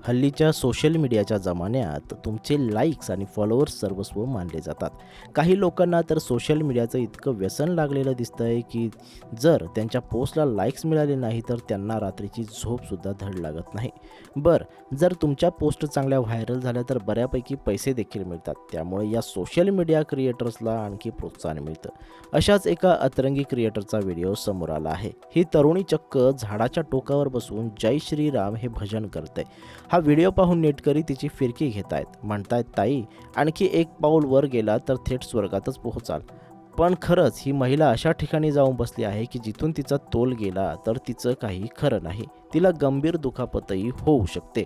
हल्लीच्या सोशल मीडियाच्या जमान्यात तुमचे लाईक्स आणि फॉलोअर्स सर्वस्व मानले जातात. काही लोकांना तर सोशल मीडियाचं इतकं व्यसन लागलेलं दिसतंय की जर त्यांच्या पोस्टला लाईक्स मिळाले नाही तर त्यांना रात्रीची झोपसुद्धा धड लागत नाही. जर तुमच्या पोस्ट चांगल्या व्हायरल झाल्या तर बऱ्यापैकी पैसे देखील मिळतात. त्यामुळे या सोशल मीडिया क्रिएटर्सला आणखी प्रोत्साहन मिळतं. अशाच एका अतरंगी क्रिएटरचा व्हिडिओ समोर आला आहे. ही तरुणी चक्क झाडाच्या टोकावर बसून जय श्रीराम हे भजन करते. हा व्हिडिओ पाहून नेटकरी तिची फिरकी घेत आहेत. म्हणतायत, ताई आणखी एक पाऊल वर गेला तर थेट स्वर्गातच पोहोचाल. पण खरंच ही महिला अशा ठिकाणी जाऊन बसली आहे की जिथून तिचा तोल गेला तर तिचं काही खरं नाही. तिला गंभीर दुखापतही होऊ शकते.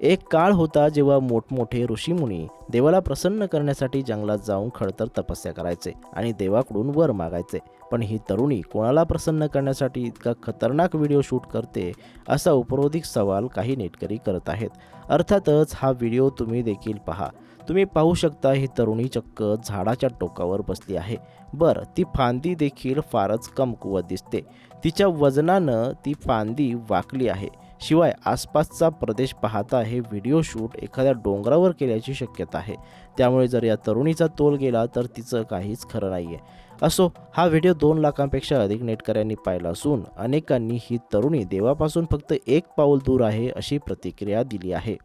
एक काळ होता जेव्हा मोठमोठे ऋषीमुनी देवाला प्रसन्न करण्यासाठी जंगलात जाऊन खडतर तपस्या करायचे आणि देवाकडून वर मागायचे. पण ही तरुणी कोणाला प्रसन्न करण्यासाठी इतका खतरनाक व्हिडिओ शूट करते, असा उपरोधिक सवाल काही नेटकरी करत आहेत. अर्थातच हा व्हिडिओ तुम्ही देखील पहा. तुम्ही पाहू शकता ही तरुणी चक्क झाडाच्या टोकावर बसली आहे. ती फांदी देखील फारच कमकुवत दिसते. तिच्या वजनानं ती फांदी वाकली आहे. शिवाय आसपासचा प्रदेश पाहता हे व्हिडिओ शूट एखाद्या डोंगरावर केल्याची शक्यता आहे. त्यामुळे जर या तरुणीचा तोल गेला तर तिचं काहीच खरं नाहीये. असो, हा व्हिडिओ 2 लाखांपेक्षा अधिक नेटकऱ्यांनी पाहिला असून अनेकांनी ही तरुणी देवापासून फक्त एक पाऊल दूर आहे अशी प्रतिक्रिया दिली आहे.